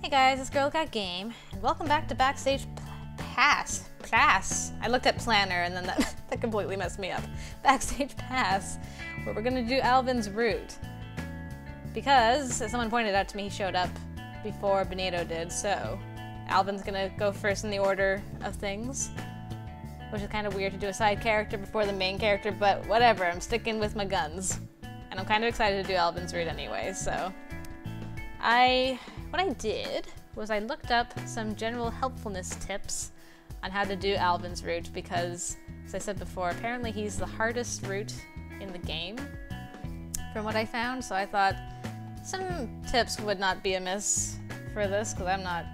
Hey guys, it's Girl Got Game, and welcome back to Backstage Pass. I looked at Planner and then that completely messed me up. Backstage Pass, where we're gonna do Alvin's route. Because, as someone pointed out to me, he showed up before Benito did, so Alvin's gonna go first in the order of things. Which is kind of weird to do a side character before the main character, but whatever, I'm sticking with my guns. And I'm kind of excited to do Alvin's route anyway, so. What I did was I looked up some general helpfulness tips on how to do Alvin's route because, as I said before, apparently he's the hardest route in the game from what I found, so I thought some tips would not be amiss for this because I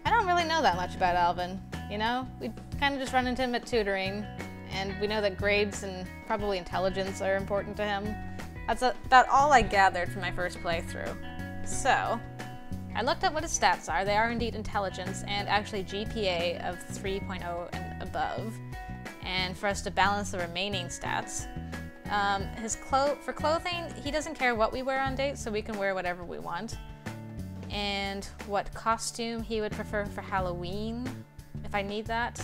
don't really know that much about Alvin, you know? We kind of just run into him at tutoring, and we know that grades and probably intelligence are important to him. That's about all I gathered from my first playthrough. So, I looked up what his stats are. They are indeed intelligence and actually GPA of 3.0 and above. And for us to balance the remaining stats, for clothing, he doesn't care what we wear on dates, so we can wear whatever we want. And what costume he would prefer for Halloween, if I need that.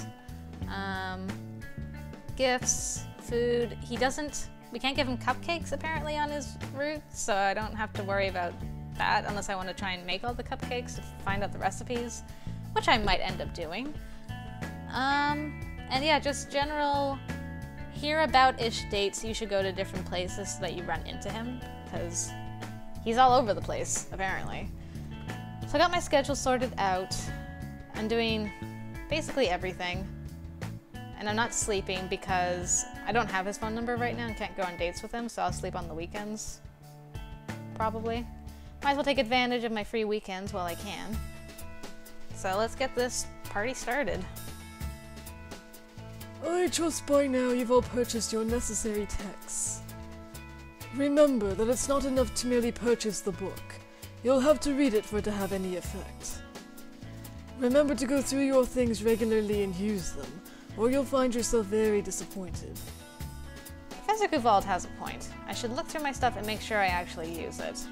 Gifts, food. We can't give him cupcakes apparently on his route, so I don't have to worry about that unless I want to try and make all the cupcakes to find out the recipes, which I might end up doing. And yeah, just general hereabout-ish dates you should go to different places so that you run into him, because he's all over the place, apparently. So I got my schedule sorted out. I'm doing basically everything. And I'm not sleeping because I don't have his phone number right now and can't go on dates with him, so I'll sleep on the weekends. Probably. Might as well take advantage of my free weekends while I can. So let's get this party started. I trust by now you've all purchased your necessary texts. Remember that it's not enough to merely purchase the book. You'll have to read it for it to have any effect. Remember to go through your things regularly and use them, or you'll find yourself very disappointed. Professor Kuvald has a point. I should look through my stuff and make sure I actually use it.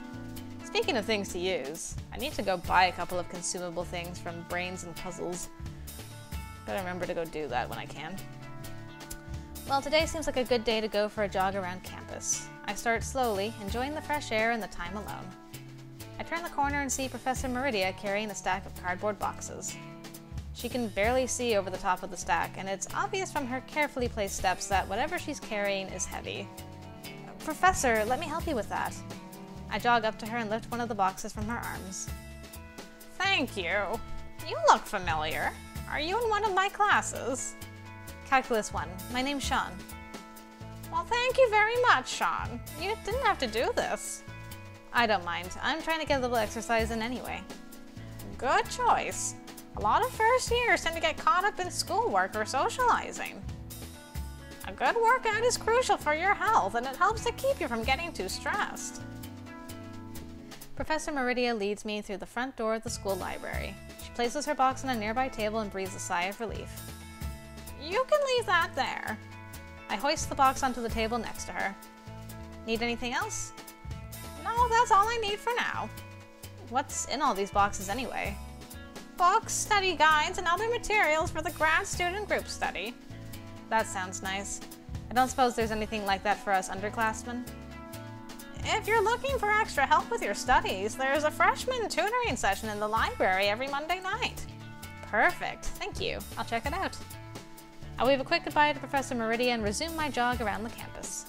Speaking of things to use, I need to go buy a couple of consumable things from Brains and Puzzles. Gotta remember to go do that when I can. Well, today seems like a good day to go for a jog around campus. I start slowly, enjoying the fresh air and the time alone. I turn the corner and see Professor Meridia carrying a stack of cardboard boxes. She can barely see over the top of the stack, and it's obvious from her carefully placed steps that whatever she's carrying is heavy. Professor, let me help you with that. I jog up to her and lift one of the boxes from her arms. Thank you. You look familiar. Are you in one of my classes? Calculus 1. My name's Sian. Well, thank you very much, Sian. You didn't have to do this. I don't mind. I'm trying to get a little exercise in anyway. Good choice. A lot of first years tend to get caught up in schoolwork or socializing. A good workout is crucial for your health, and it helps to keep you from getting too stressed. Professor Meridia leads me through the front door of the school library. She places her box on a nearby table and breathes a sigh of relief. You can leave that there. I hoist the box onto the table next to her. Need anything else? No, that's all I need for now. What's in all these boxes anyway? Books, study guides, and other materials for the grad student group study. That sounds nice. I don't suppose there's anything like that for us underclassmen? If you're looking for extra help with your studies, there's a freshman tutoring session in the library every Monday night. Perfect, thank you. I'll check it out. I'll wave a quick goodbye to Professor Meridia and resume my jog around the campus.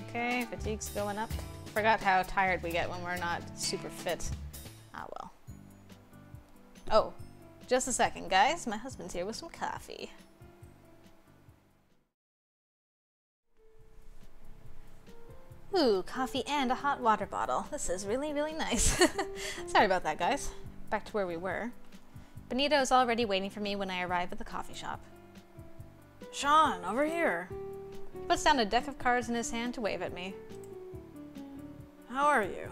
Okay, fatigue's going up. Forgot how tired we get when we're not super fit. Ah well. Oh, just a second, guys. My husband's here with some coffee. Ooh, coffee and a hot water bottle. This is really, really nice. Sorry about that, guys. Back to where we were. Benito is already waiting for me when I arrive at the coffee shop. Sian, over here. He puts down a deck of cards in his hand to wave at me. How are you?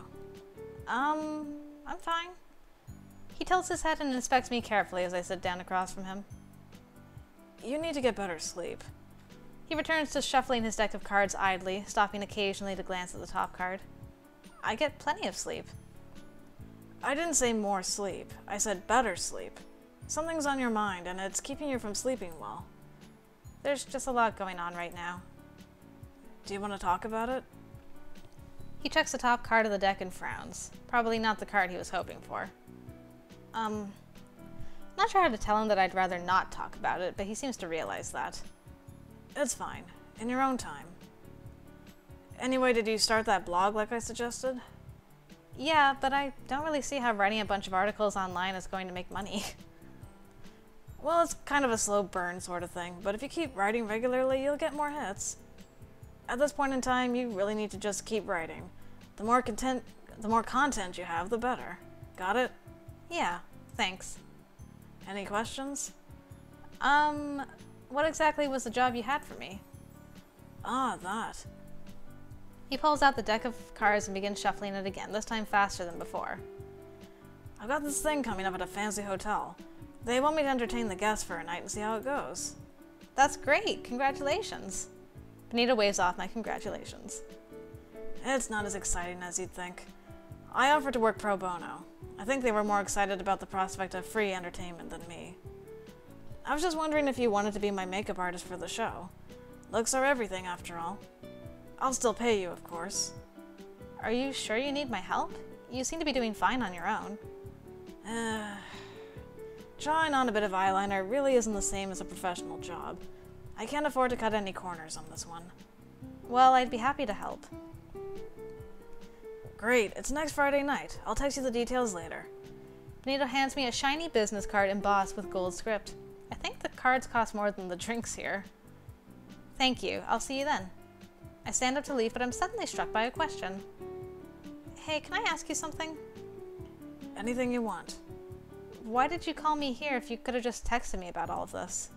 I'm fine. He tilts his head and inspects me carefully as I sit down across from him. You need to get better sleep. He He returns to shuffling his deck of cards idly, stopping occasionally to glance at the top card. I get plenty of sleep. I didn't say more sleep. I said better sleep. Something's on your mind, and it's keeping you from sleeping well. There's just a lot going on right now. Do you want to talk about it? He checks the top card of the deck and frowns. Probably not the card he was hoping for. Not sure how to tell him that I'd rather not talk about it, but he seems to realize that. It's fine. In your own time. Anyway, did you start that blog like I suggested? Yeah, but I don't really see how writing a bunch of articles online is going to make money. Well, it's kind of a slow burn sort of thing, but if you keep writing regularly, you'll get more hits. At this point in time, you really need to just keep writing. The more content you have, the better. Got it? Yeah, thanks. Any questions? What exactly was the job you had for me? Ah, that. He pulls out the deck of cards and begins shuffling it again, this time faster than before. I've got this thing coming up at a fancy hotel. They want me to entertain the guests for a night and see how it goes. That's great! Congratulations! Benita waves off my congratulations. It's not as exciting as you'd think. I offered to work pro bono. I think they were more excited about the prospect of free entertainment than me. I was just wondering if you wanted to be my makeup artist for the show. Looks are everything, after all. I'll still pay you, of course. Are you sure you need my help? You seem to be doing fine on your own. Drawing on a bit of eyeliner really isn't the same as a professional job. I can't afford to cut any corners on this one. Well, I'd be happy to help. Great, it's next Friday night. I'll text you the details later. Benito hands me a shiny business card embossed with gold script. I think the cards cost more than the drinks here. Thank you. I'll see you then. I stand up to leave, but I'm suddenly struck by a question. Hey, can I ask you something? Anything you want. Why did you call me here if you could have just texted me about all of this?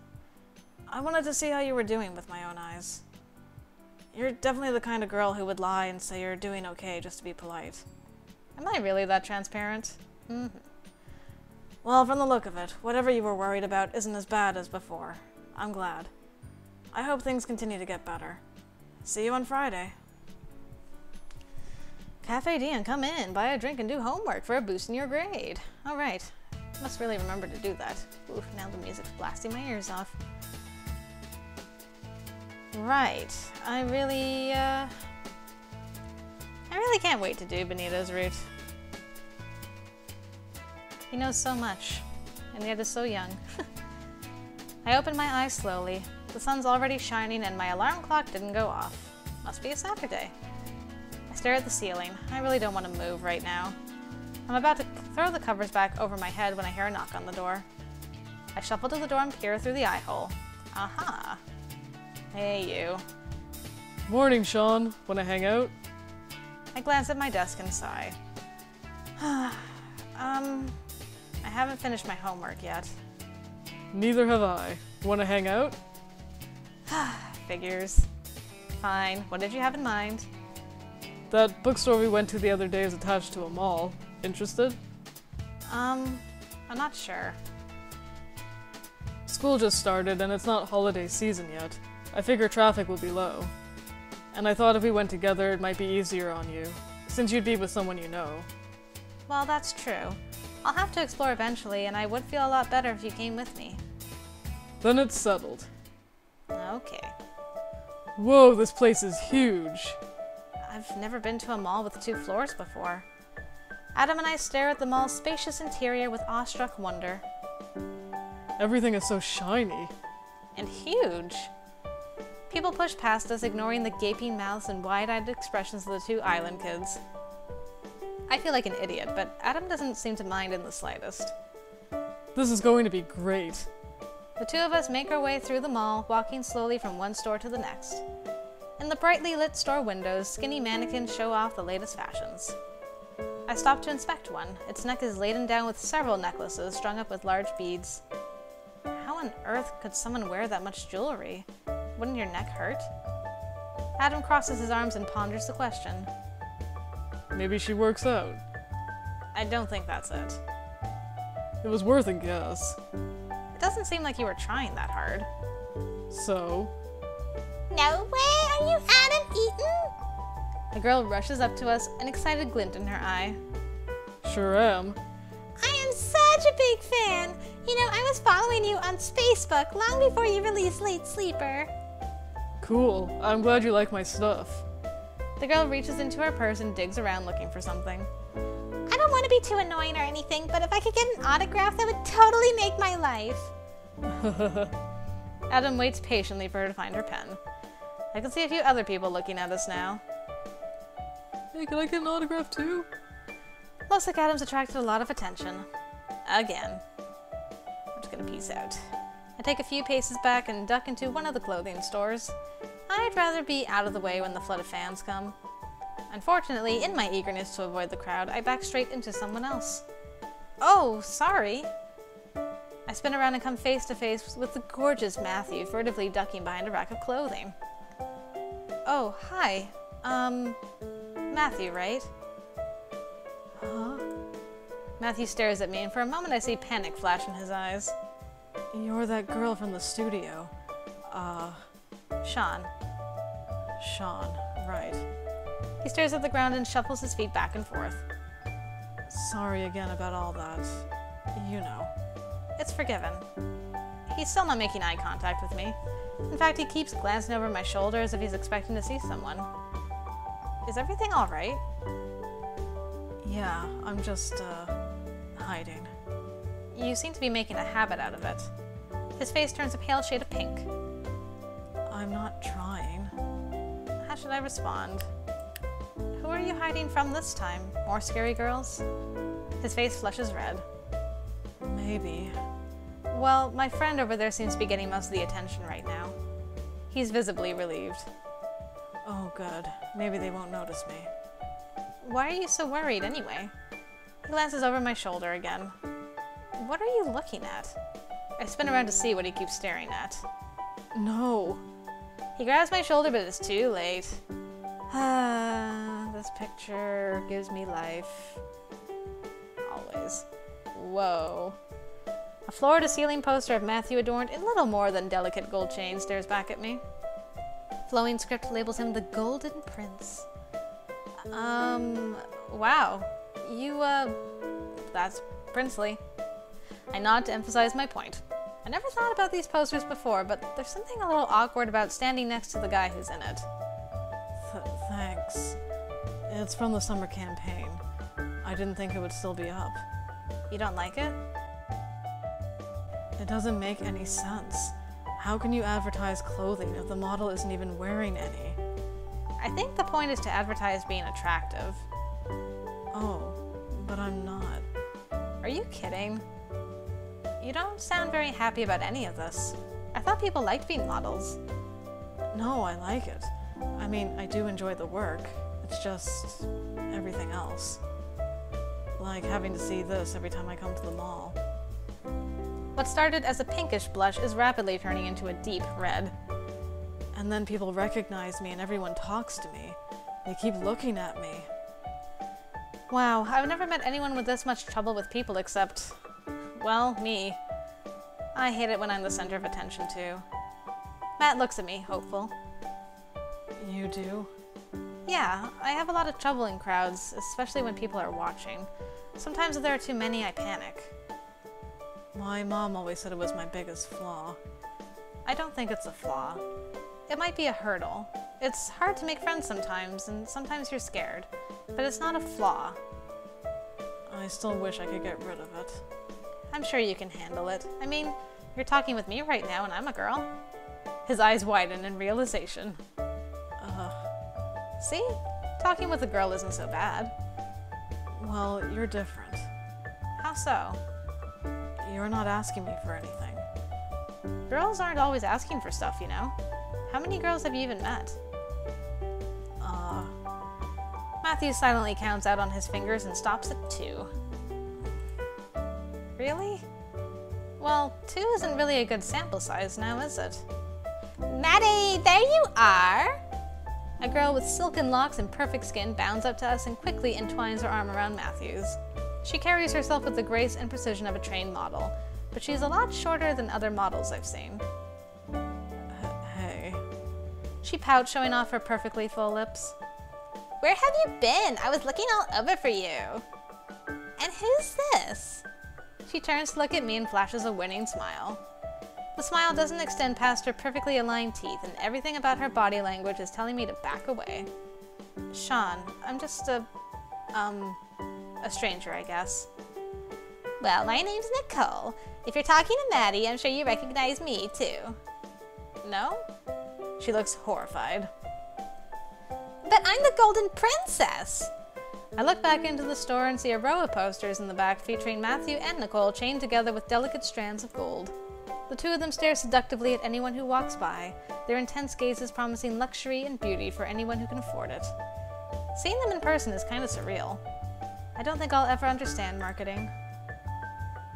I wanted to see how you were doing with my own eyes. You're definitely the kind of girl who would lie and say you're doing okay just to be polite. Am I really that transparent? Mm-hmm. Well, from the look of it, whatever you were worried about isn't as bad as before. I'm glad. I hope things continue to get better. See you on Friday. Cafe Dian, come in, buy a drink and do homework for a boost in your grade. All right. Must really remember to do that. Oof, now the music's blasting my ears off. Right. I really can't wait to do Benito's route. He knows so much, and yet is so young. I open my eyes slowly. The sun's already shining and my alarm clock didn't go off. Must be a Saturday. I stare at the ceiling. I really don't want to move right now. I'm about to throw the covers back over my head when I hear a knock on the door. I shuffle to the door and peer through the eye hole. Aha! Hey, you. Morning, Sean. Wanna hang out? I glance at my desk and sigh. I haven't finished my homework yet. Neither have I. Wanna hang out? Figures. Fine. What did you have in mind? That bookstore we went to the other day is attached to a mall. Interested? I'm not sure. School just started and it's not holiday season yet. I figure traffic will be low. And I thought if we went together it might be easier on you, since you'd be with someone you know. Well, that's true. I'll have to explore eventually, and I would feel a lot better if you came with me. Then it's settled. Okay. Whoa, this place is huge! I've never been to a mall with 2 floors before. Adam and I stare at the mall's spacious interior with awestruck wonder. Everything is so shiny. And huge! People push past us, ignoring the gaping mouths and wide-eyed expressions of the 2 island kids. I feel like an idiot, but Adam doesn't seem to mind in the slightest. This is going to be great. The 2 of us make our way through the mall, walking slowly from one store to the next. In the brightly lit store windows, skinny mannequins show off the latest fashions. I stop to inspect one. Its neck is laden down with several necklaces strung up with large beads. How on earth could someone wear that much jewelry? Wouldn't your neck hurt? Adam crosses his arms and ponders the question. Maybe she works out. I don't think that's it. It was worth a guess. It doesn't seem like you were trying that hard. So? No way! Are you Adam Eaton? A girl rushes up to us, an excited glint in her eye. Sure am. I am such a big fan! You know, I was following you on Facebook long before you released Late Sleeper. Cool. I'm glad you like my stuff. The girl reaches into her purse and digs around looking for something. I don't want to be too annoying or anything, but if I could get an autograph, that would totally make my life. Adam waits patiently for her to find her pen. I can see a few other people looking at us now. Hey, can I get an autograph too? Looks like Adam's attracted a lot of attention. Again. I'm just gonna peace out. I take a few paces back and duck into one of the clothing stores. I'd rather be out of the way when the flood of fans come. Unfortunately, in my eagerness to avoid the crowd, I back straight into someone else. Oh, sorry. I spin around and come face to face with the gorgeous Matthew, furtively ducking behind a rack of clothing. Oh, hi. Matthew, right? Huh? Matthew stares at me, and for a moment I see panic flash in his eyes. You're that girl from the studio. Sian. Sean, right. He stares at the ground and shuffles his feet back and forth. Sorry again about all that. You know. It's forgiven. He's still not making eye contact with me. In fact, he keeps glancing over my shoulder as if he's expecting to see someone. Is everything all right? Yeah, I'm just, hiding. You seem to be making a habit out of it. His face turns a pale shade of pink. I'm not trying. How should I respond? Who are you hiding from this time? More scary girls? His face flushes red. Maybe. Well, my friend over there seems to be getting most of the attention right now. He's visibly relieved. Oh, good. Maybe they won't notice me. Why are you so worried anyway? He glances over my shoulder again. What are you looking at? I spin around to see what he keeps staring at. No. He grabs my shoulder, but it's too late. This picture gives me life. Always. Whoa. A floor-to-ceiling poster of Matthew adorned in little more than delicate gold chain stares back at me. Flowing script labels him the Golden Prince. Wow. You, that's princely. I nod to emphasize my point. I never thought about these posters before, but there's something a little awkward about standing next to the guy who's in it. Thanks. It's from the summer campaign. I didn't think it would still be up. You don't like it? It doesn't make any sense. How can you advertise clothing if the model isn't even wearing any? I think the point is to advertise being attractive. Oh, but I'm not. Are you kidding? You don't sound very happy about any of this. I thought people liked being models. No, I like it. I mean, I do enjoy the work. It's just everything else. Like having to see this every time I come to the mall. What started as a pinkish blush is rapidly turning into a deep red. And then people recognize me and everyone talks to me. They keep looking at me. Wow, I've never met anyone with this much trouble with people except, well, me. I hate it when I'm the center of attention too. Matt looks at me, hopeful. You do? Yeah, I have a lot of trouble in crowds, especially when people are watching. Sometimes if there are too many, I panic. My mom always said it was my biggest flaw. I don't think it's a flaw. It might be a hurdle. It's hard to make friends sometimes, and sometimes you're scared. But it's not a flaw. I still wish I could get rid of it. I'm sure you can handle it. I mean, you're talking with me right now and I'm a girl. His eyes widen in realization. See? Talking with a girl isn't so bad. Well, you're different. How so? You're not asking me for anything. Girls aren't always asking for stuff, you know? How many girls have you even met? Matthew silently counts out on his fingers and stops at 2. Really? Well, 2 isn't really a good sample size now, is it? Maddie, there you are! A girl with silken locks and perfect skin bounds up to us and quickly entwines her arm around Matthew's. She carries herself with the grace and precision of a trained model, but she's a lot shorter than other models I've seen. Hey. She pouts, showing off her perfectly full lips. Where have you been? I was looking all over for you. And who's this? She turns to look at me and flashes a winning smile. The smile doesn't extend past her perfectly aligned teeth, and everything about her body language is telling me to back away. Sean, I'm just a stranger, I guess. Well, my name's Nicole. If you're talking to Maddie, I'm sure you recognize me, too. No? She looks horrified. But I'm the Golden Princess! I look back into the store and see a row of posters in the back featuring Matthew and Nicole chained together with delicate strands of gold. The two of them stare seductively at anyone who walks by, their intense gazes promising luxury and beauty for anyone who can afford it. Seeing them in person is kind of surreal. I don't think I'll ever understand marketing.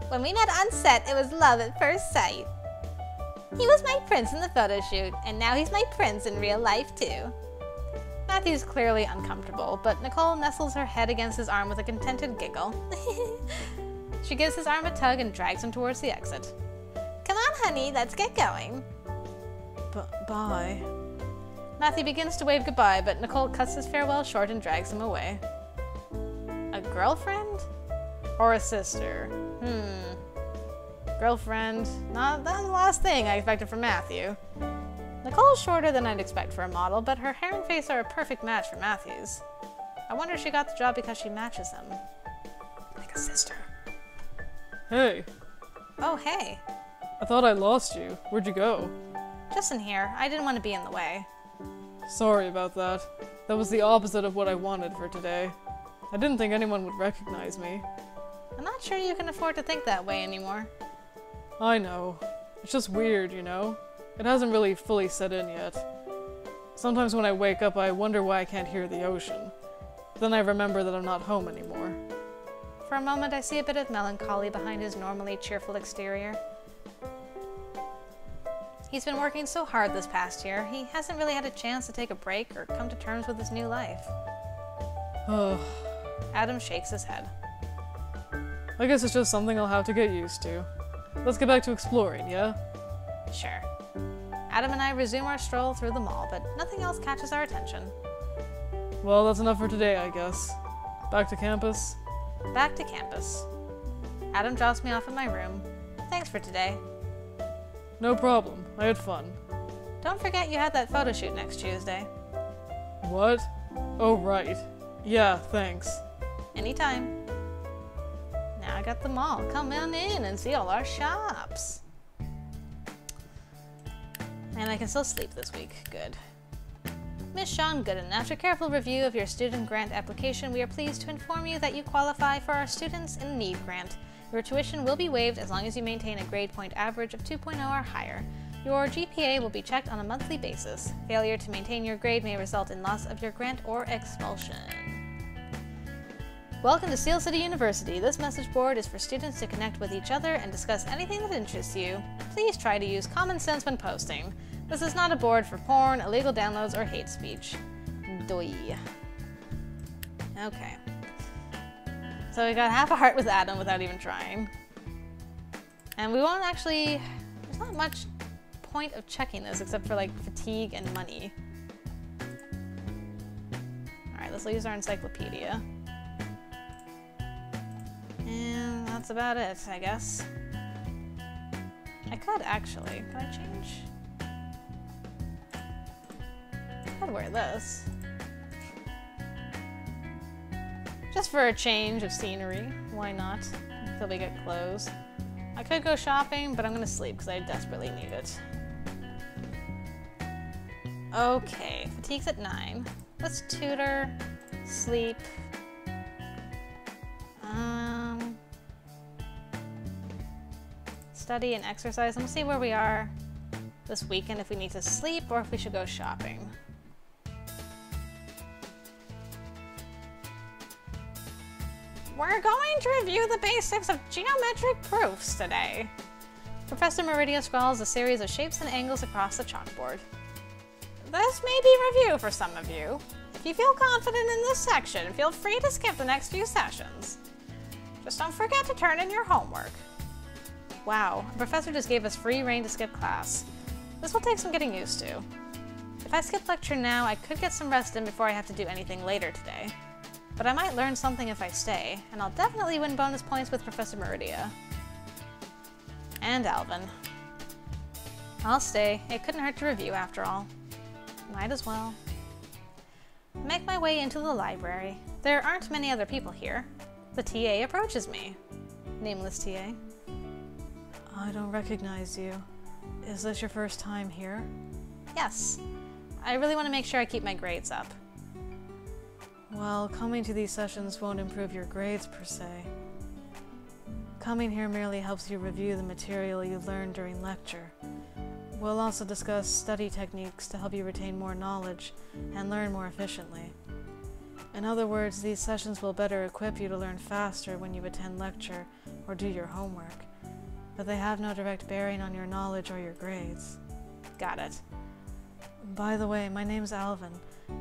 When we met on set, it was love at first sight. He was my prince in the photo shoot, and now he's my prince in real life, too. Matthew's clearly uncomfortable, but Nicole nestles her head against his arm with a contented giggle. She gives his arm a tug and drags him towards the exit. Come on, honey, let's get going. Bye. Matthew begins to wave goodbye, but Nicole cuts his farewell short and drags him away. A girlfriend? Or a sister? Girlfriend. Not the last thing I expected from Matthew. Nicole's shorter than I'd expect for a model, but her hair and face are a perfect match for Matthew's. I wonder if she got the job because she matches him. Like a sister. Hey. Oh, hey. I thought I lost you. Where'd you go? Just in here. I didn't want to be in the way. Sorry about that. That was the opposite of what I wanted for today. I didn't think anyone would recognize me. I'm not sure you can afford to think that way anymore. I know. It's just weird, you know? It hasn't really fully set in yet. Sometimes when I wake up, I wonder why I can't hear the ocean. Then I remember that I'm not home anymore. For a moment, I see a bit of melancholy behind his normally cheerful exterior. He's been working so hard this past year, he hasn't really had a chance to take a break or come to terms with his new life. Adam shakes his head. I guess it's just something I'll have to get used to. Let's get back to exploring, yeah? Sure. Adam and I resume our stroll through the mall, but nothing else catches our attention. Well, that's enough for today, I guess. Back to campus? Back to campus. Adam drops me off at my room. Thanks for today. No problem. I had fun. Don't forget you had that photo shoot next Tuesday. What? Oh, right. Yeah, thanks. Anytime. Now I got the mall. Come on in and see all our shops. And I can still sleep this week. Good. Miss Sean Gooden, after careful review of your student grant application, we are pleased to inform you that you qualify for our Students in Need grant. Your tuition will be waived as long as you maintain a grade point average of 2.0 or higher. Your GPA will be checked on a monthly basis. Failure to maintain your grade may result in loss of your grant or expulsion. Welcome to Steel City University. This message board is for students to connect with each other and discuss anything that interests you. Please try to use common sense when posting. This is not a board for porn, illegal downloads, or hate speech. Doi. Okay. So we got half a heart with Adam without even trying. And we won't actually... There's not much point of checking this except for like fatigue and money. Alright, let's use our encyclopedia. And that's about it, I guess. I could actually. Can I change? I could wear this. Just for a change of scenery. Why not? Until we get clothes. I could go shopping, but I'm gonna sleep because I desperately need it. Okay, fatigue's at 9. Let's tutor, sleep. Study and exercise. I'm gonna see where we are this weekend, if we need to sleep or if we should go shopping. We're going to review the basics of geometric proofs today. Professor Meridia scrawls a series of shapes and angles across the chalkboard. This may be review for some of you. If you feel confident in this section, feel free to skip the next few sessions. Just don't forget to turn in your homework. Wow, the professor just gave us free rein to skip class. This will take some getting used to. If I skip lecture now, I could get some rest in before I have to do anything later today. But I might learn something if I stay, and I'll definitely win bonus points with Professor Meridia. And Alvin. I'll stay. It couldn't hurt to review after all. Might as well. Make my way into the library. There aren't many other people here. The TA approaches me. Nameless TA. I don't recognize you. Is this your first time here? Yes. I really want to make sure I keep my grades up. Well, coming to these sessions won't improve your grades per se. Coming here merely helps you review the material you learned during lecture. We'll also discuss study techniques to help you retain more knowledge and learn more efficiently. In other words, these sessions will better equip you to learn faster when you attend lecture or do your homework, but they have no direct bearing on your knowledge or your grades. Got it. By the way, my name's Alvin,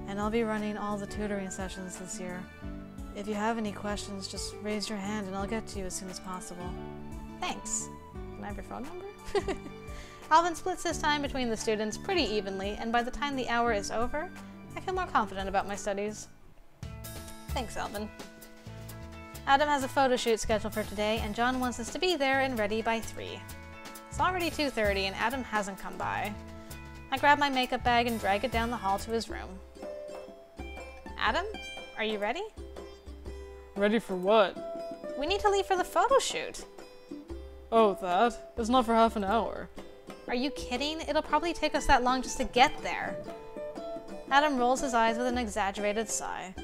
and I'll be running all the tutoring sessions this year. If you have any questions, just raise your hand and I'll get to you as soon as possible. Thanks. Can I have your phone number? Alvin splits his time between the students pretty evenly, and by the time the hour is over, I feel more confident about my studies. Thanks, Alvin. Adam has a photo shoot scheduled for today, and John wants us to be there and ready by 3. It's already 2:30 and Adam hasn't come by. I grab my makeup bag and drag it down the hall to his room. Adam, are you ready? Ready for what? We need to leave for the photo shoot. Oh, that? It's not for half an hour. Are you kidding? It'll probably take us that long just to get there. Adam rolls his eyes with an exaggerated sigh.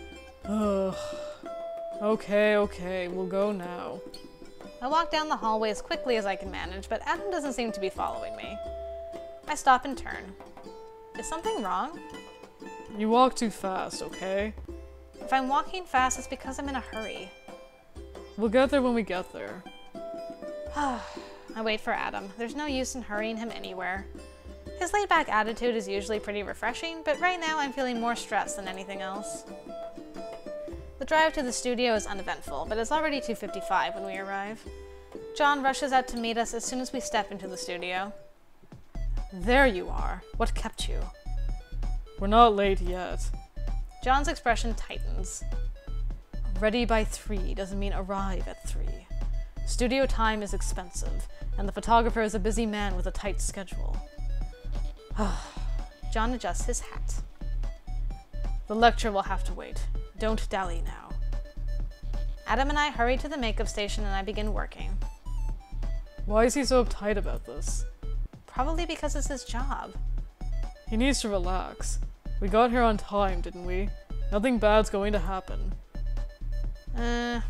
Ugh. Okay, we'll go now. I walk down the hallway as quickly as I can manage, but Adam doesn't seem to be following me. I stop and turn. Is something wrong? You walk too fast, okay? If I'm walking fast, it's because I'm in a hurry. We'll get there when we get there. I wait for Adam. There's no use in hurrying him anywhere. His laid-back attitude is usually pretty refreshing, but right now I'm feeling more stressed than anything else. The drive to the studio is uneventful, but it's already 2:55 when we arrive. John rushes out to meet us as soon as we step into the studio. There you are. What kept you? We're not late yet. John's expression tightens. Ready by 3 doesn't mean arrive at 3. Studio time is expensive, and the photographer is a busy man with a tight schedule. John adjusts his hat. The lecture will have to wait. Don't dally now. Adam and I hurry to the makeup station and I begin working. Why is he so uptight about this? Probably because it's his job. He needs to relax. We got here on time, didn't we? Nothing bad's going to happen. I'll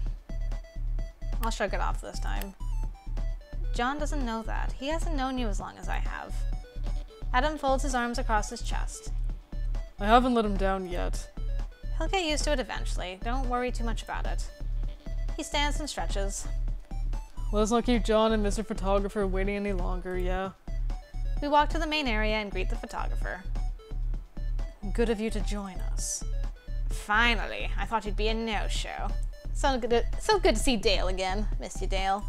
shrug it off this time. John doesn't know that. He hasn't known you as long as I have. Adam folds his arms across his chest. I haven't let him down yet. He'll get used to it eventually. Don't worry too much about it. He stands and stretches. Let's not keep John and Mr. Photographer waiting any longer, yeah? We walk to the main area and greet the photographer. Good of you to join us. Finally, I thought you'd be a no-show. So good to see Dale again. Missed you, Dale.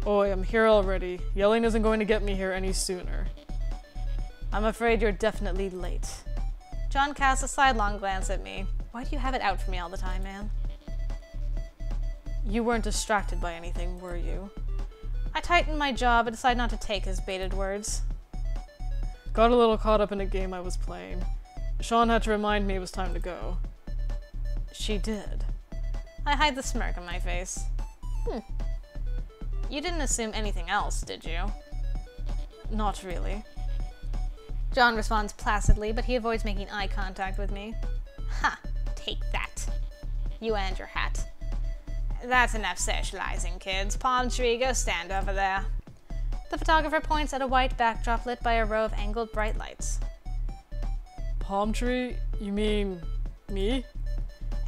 Oi, I'm here already. Yelling isn't going to get me here any sooner. I'm afraid you're definitely late. John casts a sidelong glance at me. Why do you have it out for me all the time, man? You weren't distracted by anything, were you? I tighten my jaw but decide not to take his baited words. Got a little caught up in a game I was playing. Sian had to remind me it was time to go. She did. I hide the smirk on my face. You didn't assume anything else, did you? Not really. John responds placidly, but he avoids making eye contact with me. Ha! Take that. You and your hat. That's enough socializing, kids. Palm tree, go stand over there. The photographer points at a white backdrop lit by a row of angled bright lights. Palm tree? You mean me?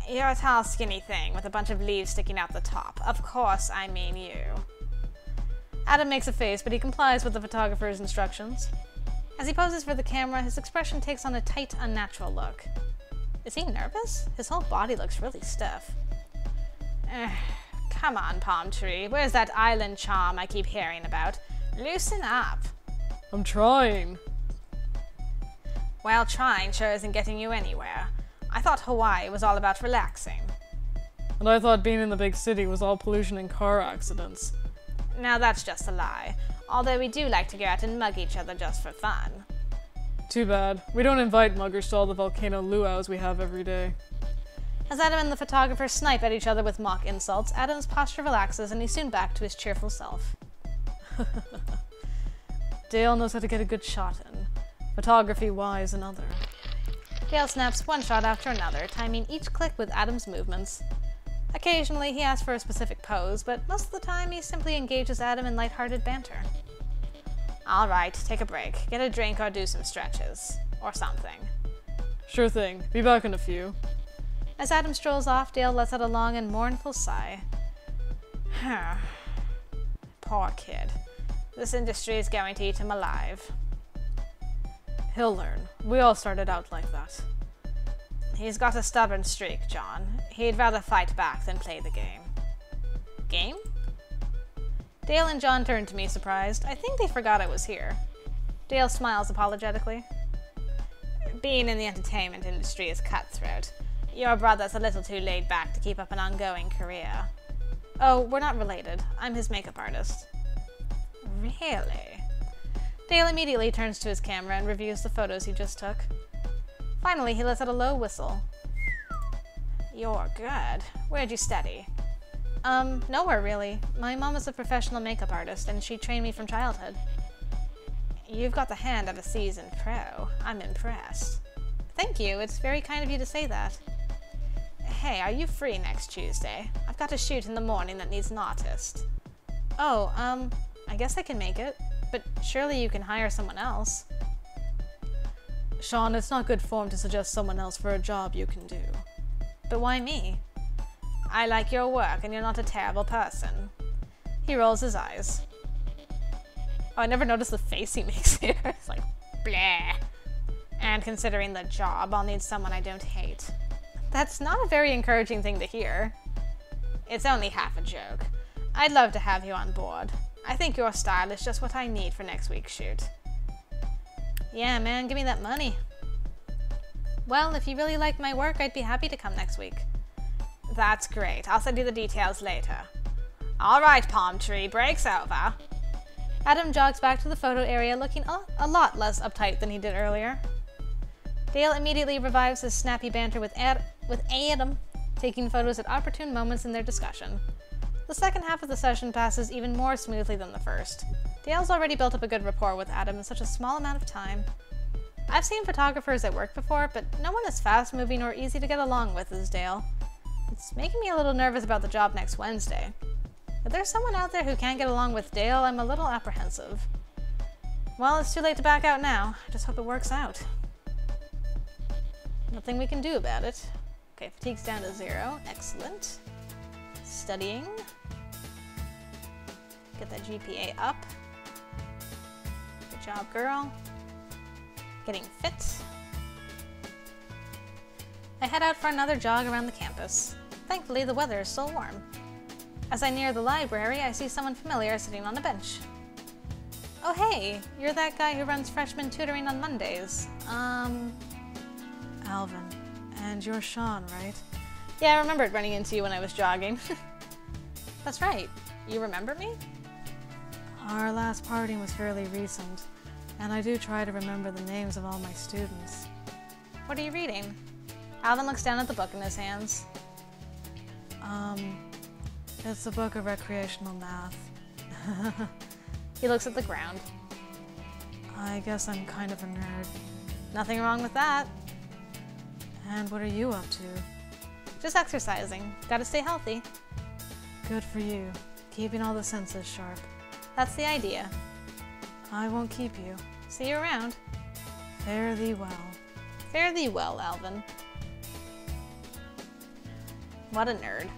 You're a tall, skinny thing with a bunch of leaves sticking out the top. Of course, I mean you. Adam makes a face, but he complies with the photographer's instructions. As he poses for the camera, his expression takes on a tight, unnatural look. Is he nervous? His whole body looks really stiff. Come on, Palm Tree. Where's that island charm I keep hearing about? Loosen up. I'm trying. Well, trying sure isn't getting you anywhere. I thought Hawaii was all about relaxing. And I thought being in the big city was all pollution and car accidents. Now that's just a lie, although we do like to go out and mug each other just for fun. Too bad. We don't invite muggers to all the volcano luau's we have every day. As Adam and the photographer snipe at each other with mock insults, Adam's posture relaxes and he's soon back to his cheerful self. Dale knows how to get a good shot in. Photography-wise, another. Dale snaps one shot after another, timing each click with Adam's movements. Occasionally, he asks for a specific pose, but most of the time, he simply engages Adam in lighthearted banter. All right, take a break. Get a drink or do some stretches. Or something. Sure thing. Be back in a few. As Adam strolls off, Dale lets out a long and mournful sigh. Poor kid. This industry is going to eat him alive. He'll learn. We all started out like that. He's got a stubborn streak, John. He'd rather fight back than play the game. Game? Dale and John turn to me, surprised. I think they forgot I was here. Dale smiles apologetically. Being in the entertainment industry is cutthroat. Your brother's a little too laid back to keep up an ongoing career. Oh, we're not related. I'm his makeup artist. Really? Dale immediately turns to his camera and reviews the photos he just took. Finally, he lets out a low whistle. You're good. Where'd you study? Nowhere really. My mom is a professional makeup artist, and she trained me from childhood. You've got the hand of a seasoned pro. I'm impressed. Thank you. It's very kind of you to say that. Hey, are you free next Tuesday? I've got a shoot in the morning that needs an artist. Oh, I guess I can make it. But surely you can hire someone else. Sean, it's not good form to suggest someone else for a job you can do. But why me? I like your work and you're not a terrible person. He rolls his eyes. Oh, I never noticed the face he makes here. It's like, bleh. And considering the job, I'll need someone I don't hate. That's not a very encouraging thing to hear. It's only half a joke. I'd love to have you on board. I think your style is just what I need for next week's shoot. Yeah, man, give me that money. Well, if you really like my work, I'd be happy to come next week. That's great. I'll send you the details later. All right, palm tree, break's over. Adam jogs back to the photo area looking a lot less uptight than he did earlier. Dale immediately revives his snappy banter with Adam, taking photos at opportune moments in their discussion. The second half of the session passes even more smoothly than the first. Dale's already built up a good rapport with Adam in such a small amount of time. I've seen photographers at work before, but no one as fast-moving or easy to get along with as Dale. It's making me a little nervous about the job next Wednesday. If there's someone out there who can't get along with Dale, I'm a little apprehensive. Well, it's too late to back out now. I just hope it works out. Nothing we can do about it. Okay, fatigue's down to 0. Excellent. Studying. Get that GPA up. Good job, girl. Getting fit. I head out for another jog around the campus. Thankfully, the weather is still warm. As I near the library, I see someone familiar sitting on a bench. Oh hey, you're that guy who runs freshman tutoring on Mondays. Alvin. And you're Sean, right? Yeah, I remembered running into you when I was jogging. That's right. You remember me? Our last party was fairly recent, and I do try to remember the names of all my students. What are you reading? Alvin looks down at the book in his hands. It's a book of Recreational Math. He looks at the ground. I guess I'm kind of a nerd. Nothing wrong with that. And what are you up to? Just exercising. Gotta stay healthy. Good for you. Keeping all the senses sharp. That's the idea. I won't keep you. See you around. Fare thee well. Fare thee well, Alvin. What a nerd.